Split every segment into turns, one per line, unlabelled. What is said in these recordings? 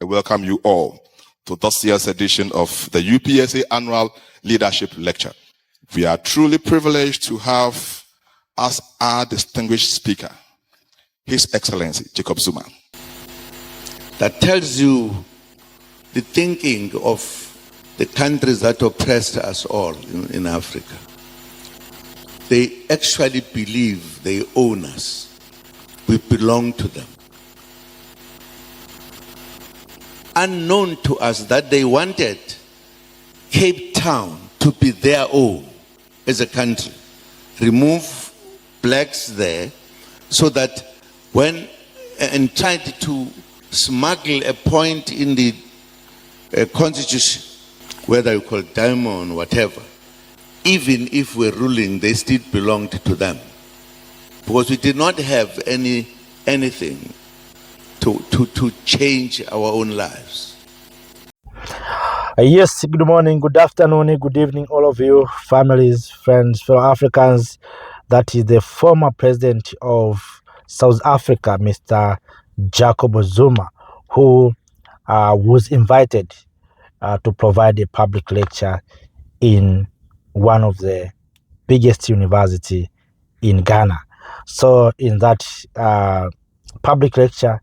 I welcome you all to this year's edition of the UPSA Annual Leadership Lecture. We are truly privileged to have as our distinguished speaker, His Excellency Jacob Zuma.
That tells you the thinking of the countries that oppressed us all in Africa. They actually believe they own us. We belong to them. Unknown to us that they wanted Cape Town to be their own as a country. Remove blacks there so that and tried to smuggle a point in the constitution, whether you call it diamond, whatever, even if we're ruling, they still belonged to them. Because we did not have anything to change our own lives.
Yes, good morning, good afternoon, good evening, all of you, families, friends, fellow Africans. That is the former president of South Africa, Mr. Jacob Zuma, who was invited to provide a public lecture in one of the biggest universities in Ghana. So in that public lecture,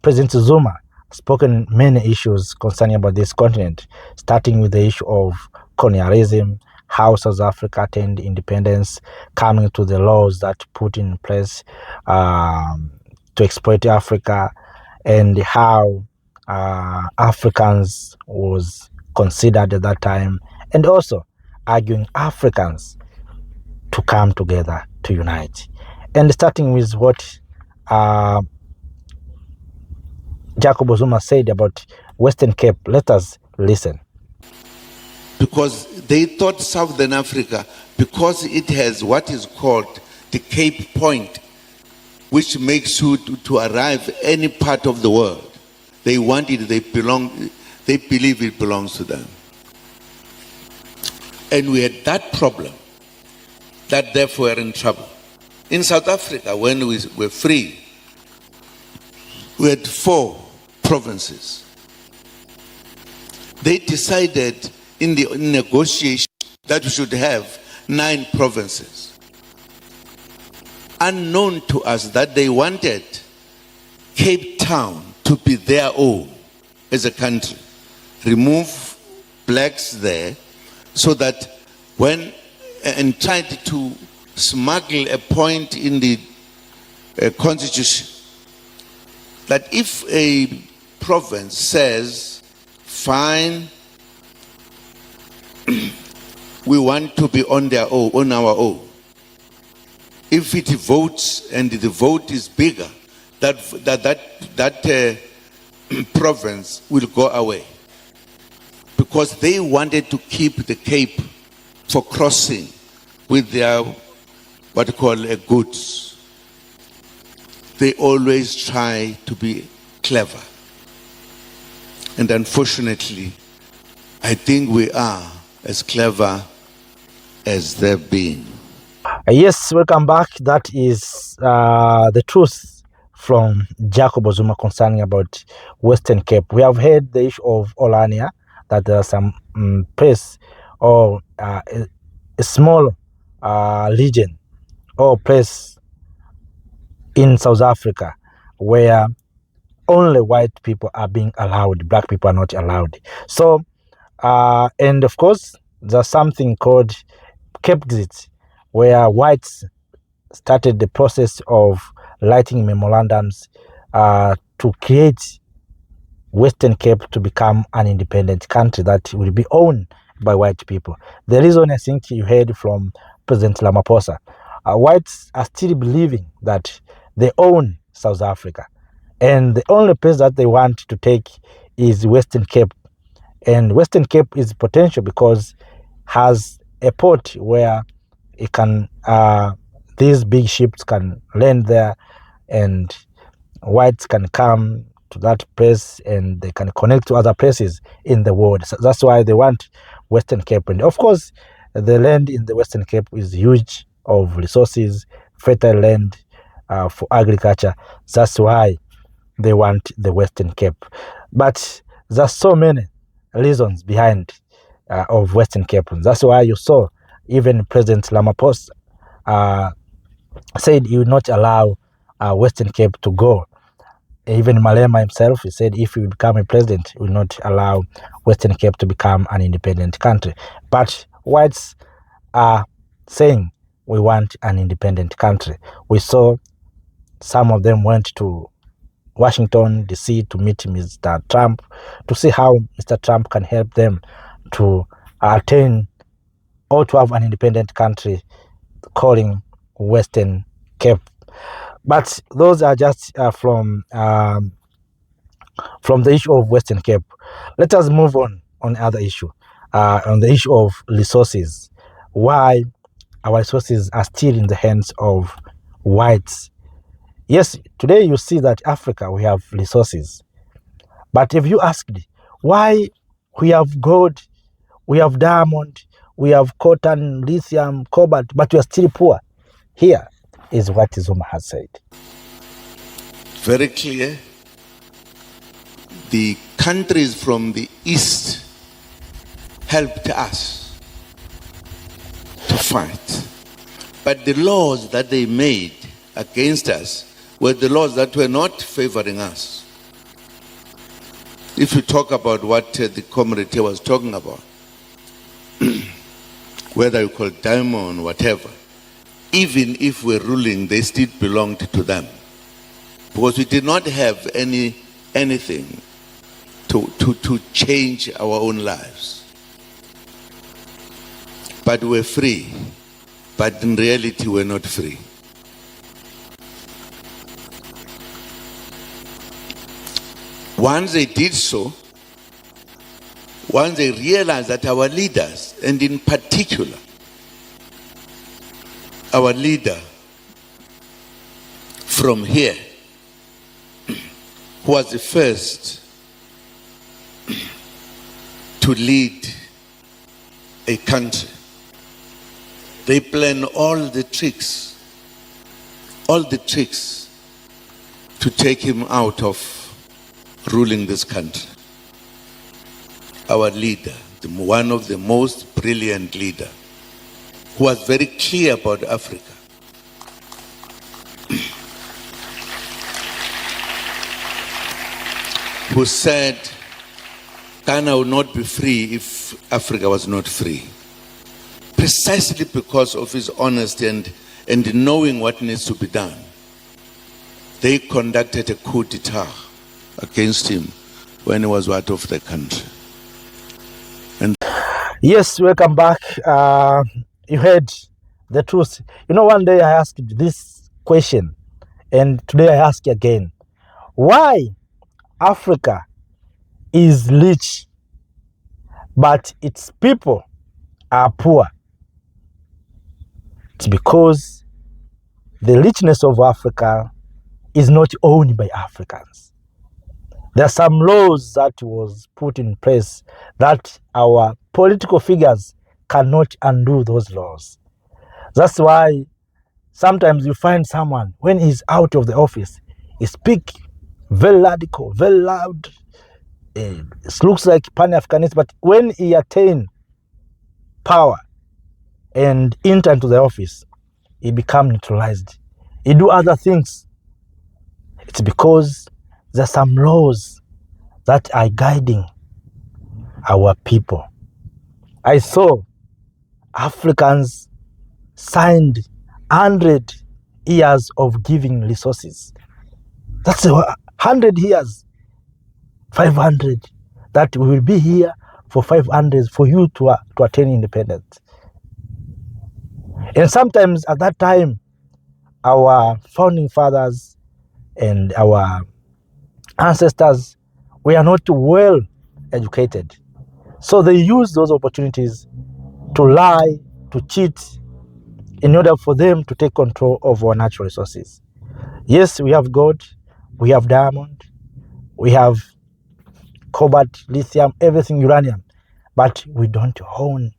President Zuma spoken many issues concerning about this continent, starting with the issue of colonialism, how South Africa attained independence, coming to the laws that put in place to exploit Africa, and how Africans was considered at that time, and also arguing Africans to come together, to unite. And starting with what Jacob Zuma said about Western Cape, let us listen.
Because they thought Southern Africa, because it has what is called the Cape Point, which makes you to arrive any part of the world. They want it, they believe it belongs to them. And we had that problem, that therefore we're in trouble. In South Africa, when we were free, we had 4 provinces. They decided in the negotiation that we should have 9 provinces. Unknown to us that they wanted Cape Town to be their own as a country. Remove blacks there so that and tried to smuggle a point in the constitution that if a province says, fine, we want to be on our own. If it votes and the vote is bigger, that province will go away. Because they wanted to keep the Cape for crossing with their, what you call goods. They always try to be clever. And unfortunately, I think we are as clever as they've been.
Yes, welcome back. That is the truth from Jacob Zuma concerning about Western Cape. We have heard the issue of Olania, that there are some place or a small region or place in South Africa where only white people are being allowed, black people are not allowed. So, and of course, there's something called Cape Exit, where whites started the process of writing memorandums to create Western Cape to become an independent country that will be owned by white people. The reason I think you heard from President Ramaphosa, whites are still believing that they own South Africa. And the only place that they want to take is Western Cape. And Western Cape is potential because has a port where it can these big ships can land there, and whites can come to that place and they can connect to other places in the world. So that's why they want Western Cape. And of course, the land in the Western Cape is huge of resources, fertile land for agriculture. That's why they want the Western Cape. But there's so many reasons behind of Western Cape. That's why you saw even President Ramaphosa said he would not allow Western Cape to go. Even Malema himself, he said if he would become a president, he will not allow Western Cape to become an independent country. But whites are saying we want an independent country. We saw some of them went to Washington, D.C. to meet Mr. Trump to see how Mr. Trump can help them to attain or to have an independent country calling Western Cape. But those are just from the issue of Western Cape. Let us move on other issue, on the issue of resources. Why our resources are still in the hands of whites. Yes, today you see that Africa, we have resources. But if you asked why we have gold, we have diamond, we have cotton, lithium, cobalt, but we are still poor, here is what Zuma has said.
Very clear. The countries from the East helped us to fight. But the laws that they made against us were the laws that were not favoring us. If you talk about what the comrade here was talking about, whether you call it diamond, whatever, even if we're ruling, they still belonged to them. Because we did not have anything to change our own lives. But we're free. But in reality, we're not free. Once they did so, once they realized that our leaders, and in particular, our leader from here, who was the first to lead a country, they plan all the tricks to take him out of ruling this country. Our leader, one of the most brilliant leaders, who was very clear about Africa. Who said, Ghana would not be free if Africa was not free. Precisely because of his honesty and knowing what needs to be done. They conducted a coup d'etat against him when he was out of the country. And
yes, welcome back. You heard the truth. You know, one day I asked this question, and today I ask again. Why Africa is rich, but its people are poor? It's because the richness of Africa is not owned by Africans. There are some laws that was put in place that our political figures cannot undo those laws. That's why sometimes you find someone, when he's out of the office, he speak very radical, very loud. It looks like Pan-Africanism, but when he attain power and enter into the office, he become neutralized. He do other things. It's because there's some laws that are guiding our people. I saw Africans signed 100 years of giving resources. That's 100 years, 500. That we will be here for 500 for you to attain independence. And sometimes at that time, our founding fathers and our ancestors were not well educated. So they use those opportunities to lie, to cheat, in order for them to take control of our natural resources. Yes, we have gold, we have diamond, we have cobalt, lithium, everything, uranium, but we don't own.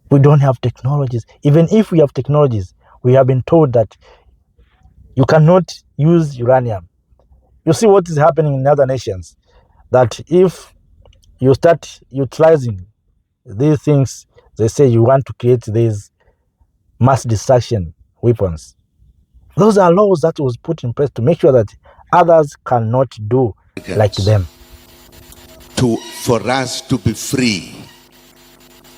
We don't have technologies. Even if we have technologies, we have been told that you cannot use uranium. You see what is happening in other nations, that if you start utilizing these things, they say you want to create these mass destruction weapons. Those are laws that was put in place to make sure that others cannot do like them.
For us to be free,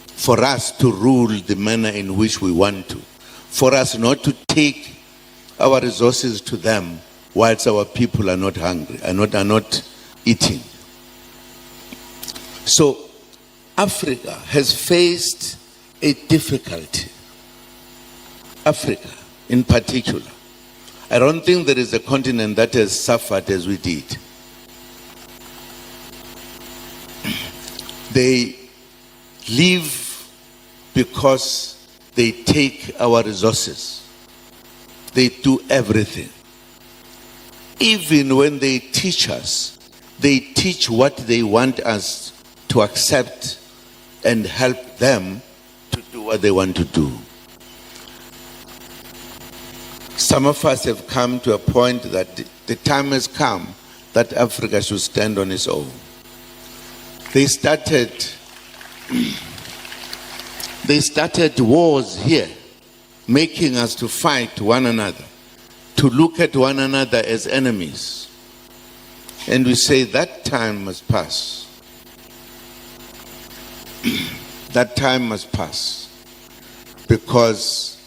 for us to rule the manner in which we want to, for us not to take our resources to them whilst our people are not hungry, are not eating. So Africa has faced a difficulty. Africa in particular. I don't think there is a continent that has suffered as we did. They live because they take our resources. They do everything. Even when they teach us, they teach what they want us to accept and help them to do what they want to do. Some of us have come to a point that the time has come that Africa should stand on its own. They started wars here, making us to fight one another, to look at one another as enemies. And we say that time must pass. That time must pass, because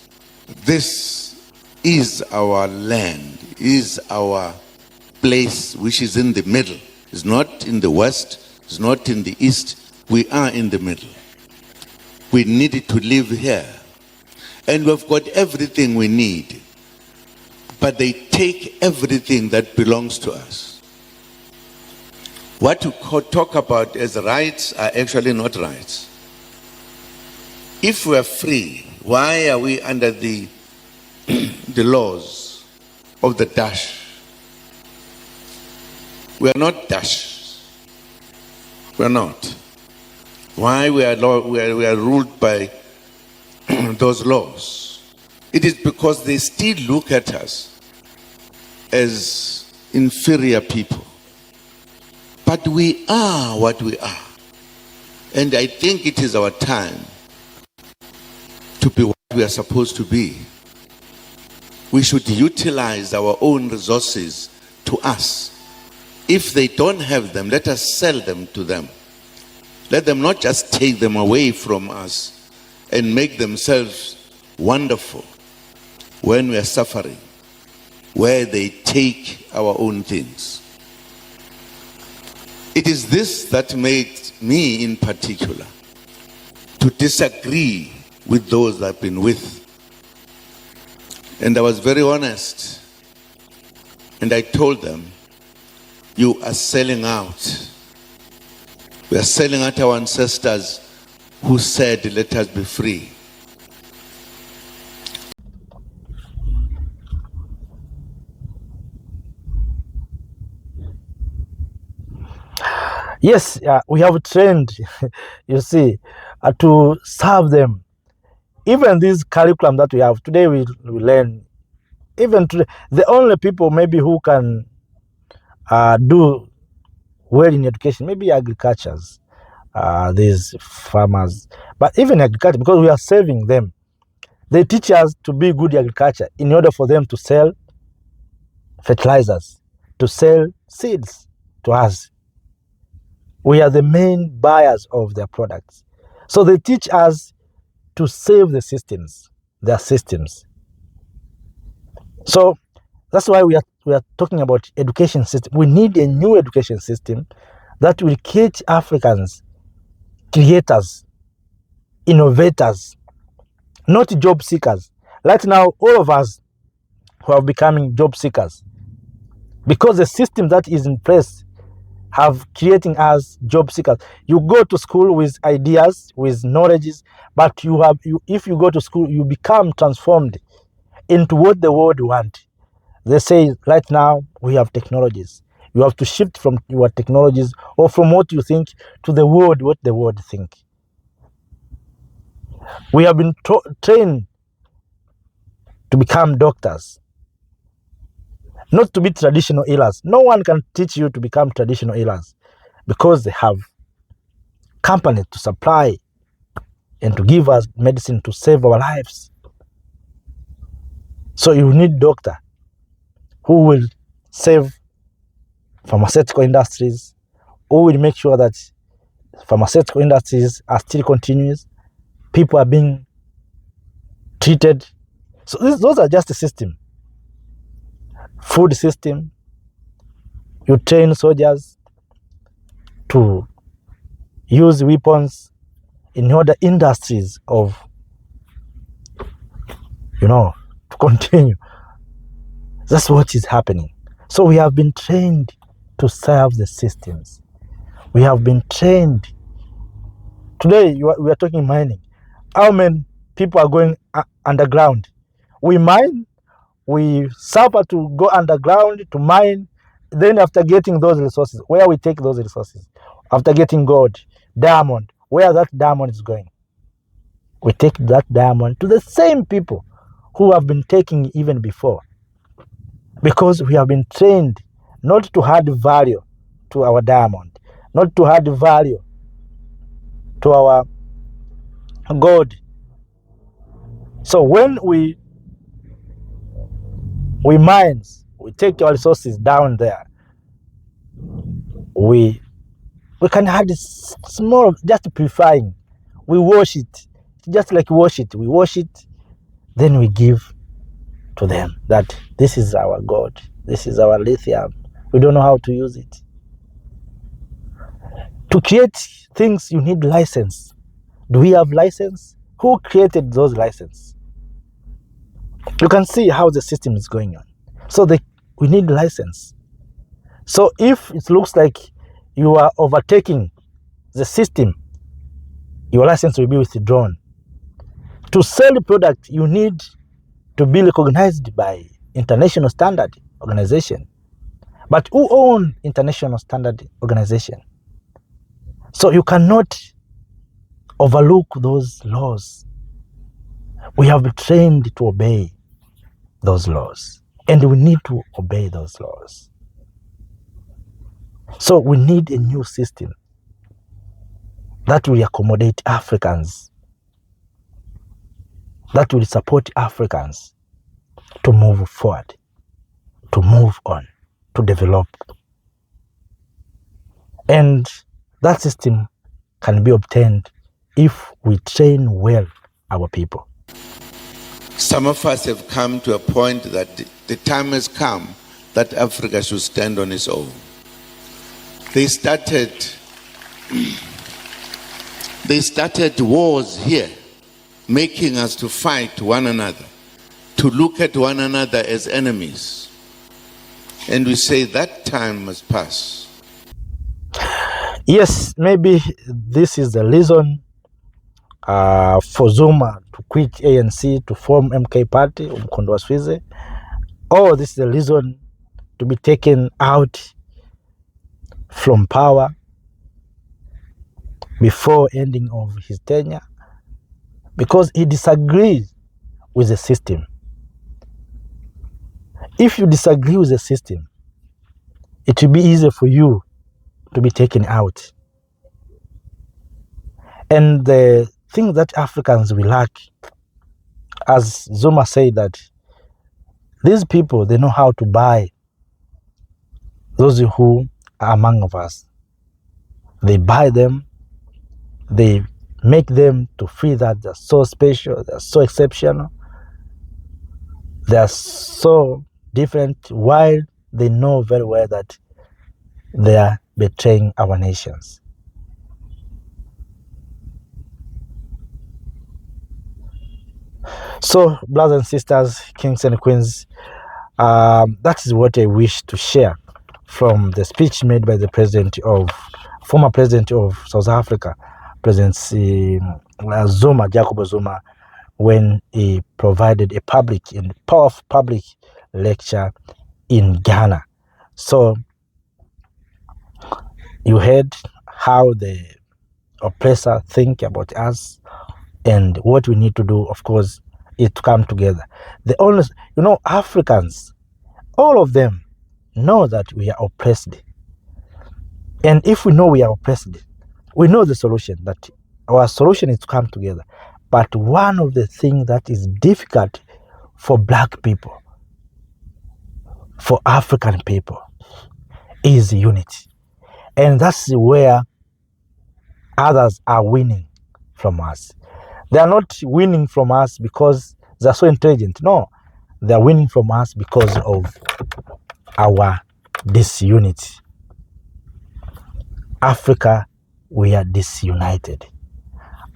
this is our land, is our place, which is in the middle. It's not in the west, it's not in the east. We are in the middle. We need to live here. And we've got everything we need. But they take everything that belongs to us. What you talk about as rights are actually not rights. If we are free, why are we under the laws of the Dutch? We are not Dutch. We are not. Why we are ruled by those laws? It is because they still look at us as inferior people. But we are what we are. And I think it is our time to be what we are supposed to be. We should utilize our own resources to us. If they don't have them, let us sell them to them. Let them not just take them away from us and make themselves wonderful when we are suffering, where they take our own things. It is this that made me in particular to disagree with those I've been with. And I was very honest. And I told them, you are selling out. We are selling out our ancestors who said, let us be free.
Yes, we have trained, you see, to serve them. Even this curriculum that we have today, we learn. Even today, the only people maybe who can do well in education, maybe agricultures, these farmers, but even agriculture, because we are saving them. They teach us to be good agriculture in order for them to sell fertilizers, to sell seeds to us. We are the main buyers of their products. So they teach us to save the systems, their systems. So that's why we are talking about education system. We need a new education system that will teach Africans, creators, innovators, not job seekers. Right now, all of us who are becoming job seekers, because the system that is in place have creating us job seekers. You go to school with ideas, with knowledges, but if you go to school, you become transformed into what the world wants. They say right now we have technologies. You have to shift from your technologies or from what you think to the world, what the world think. We have been trained to become doctors. not to be traditional healers. No one can teach you to become traditional healers because they have companies to supply and to give us medicine to save our lives. So you need doctor who will save pharmaceutical industries, who will make sure that pharmaceutical industries are still continuous, people are being treated. So those are just the system. Food system, you train soldiers to use weapons in other industries of, to continue. That's what is happening. So we have been trained to serve the systems. We have been trained. Today, we are talking mining. How many people are going underground? We mine, we suffer to go underground to mine. Then after getting those resources, where we take those resources? After getting gold, diamond, where that diamond is going? We take that diamond to the same people who have been taking even before. Because we have been trained not to add value to our diamond, not to add value to our gold. So when we mine, we take our resources down there, we can add small, just purifying. We wash it, just like wash it. We wash it, then we give to them that this is our gold, this is our lithium. We don't know how to use it. To create things, you need license. Do we have license? Who created those licenses? You can see how the system is going on. So we need license. So if it looks like you are overtaking the system, your license will be withdrawn. To sell the product, you need to be recognized by international standard organization. But who own international standard organization? So you cannot overlook those laws. We have been trained to obey those laws, and we need to obey those laws. So we need a new system that will accommodate Africans, that will support Africans to move forward, to move on, to develop. And that system can be obtained if we train well our people.
Some of us have come to a point that the time has come that Africa should stand on its own. They started wars here, making us to fight one another, to look at one another as enemies. And we say that time must pass.
Yes, maybe this is the reason for Zuma to quit ANC to form MK Party, Umkhonto wa Sizwe. Or this is the reason to be taken out from power before ending of his tenure, because he disagrees with the system. If you disagree with the system, it will be easier for you to be taken out. And the thing that Africans will lack, as Zuma said, that these people, they know how to buy those who are among us. They buy them, they make them to feel that they're so special, they're so exceptional, they're so different, while they know very well that they are betraying our nations. So, brothers and sisters, kings and queens, that is what I wish to share from the speech made by the former president of South Africa, President Zuma, Jacob Zuma, when he provided a public and powerful public lecture in Ghana. So you heard how the oppressor think about us, and what we need to do, of course, is to come together. Africans all of them know that we are oppressed. And if we know we are oppressed, we know the solution, that our solution is to come together. But one of the things that is difficult for black people, for African people, is unity. And that's where others are winning from us. They are not winning from us because they are so intelligent. No, they are winning from us because of our disunity. Africa, we are disunited.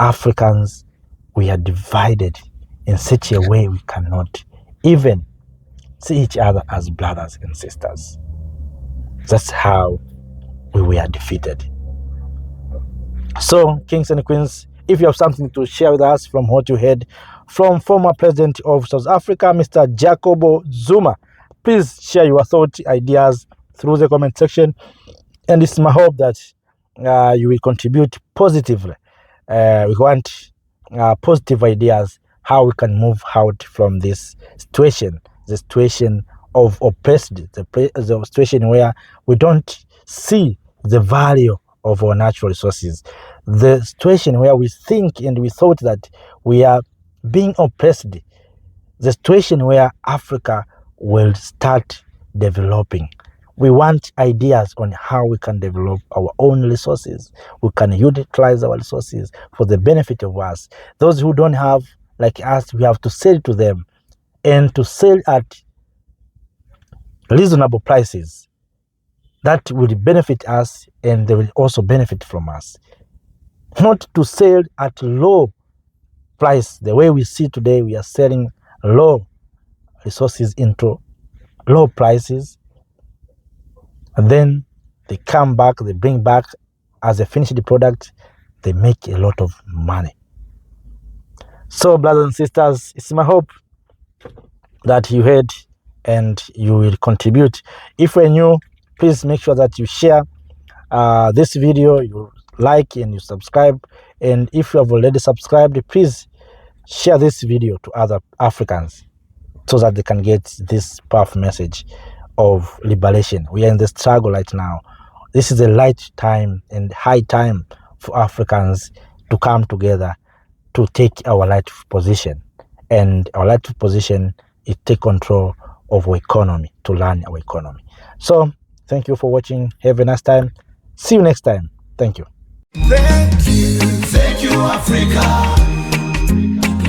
Africans, we are divided in such a way we cannot even see each other as brothers and sisters. That's how we were defeated. So, kings and queens, if you have something to share with us from what you heard from former president of South Africa, Mr. Jacob Zuma, please share your thoughts, ideas through the comment section. And it's my hope that you will contribute positively. We want positive ideas how we can move out from this situation, the situation of oppressed, the situation where we don't see the value of our natural resources, the situation where we think and we thought that we are being oppressed, the situation where Africa will start developing. We want ideas on how we can develop our own resources. We can utilize our resources for the benefit of us. Those who don't have, like us, we have to sell to them, and to sell at reasonable prices. That will benefit us, and they will also benefit from us. Not to sell at low price. The way we see today, we are selling low resources into low prices. And then they come back, they bring back as a finished product, they make a lot of money. So, brothers and sisters, it's my hope that you heard and you will contribute. If you're new, please make sure that you share this video, you like and you subscribe. And if you have already subscribed, please share this video to other Africans so that they can get this powerful message of liberation. We are in the struggle right now. This is the right time and high time for Africans to come together to take our rightful position. And our rightful position is take control of our economy, to run our economy. So, thank you for watching. Have a nice time. See you next time. Thank you.
Thank you, Africa.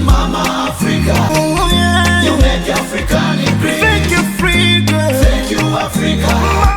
Mama Africa. Oh, yeah. You make African great. Thank you, Africa. Thank you, Africa.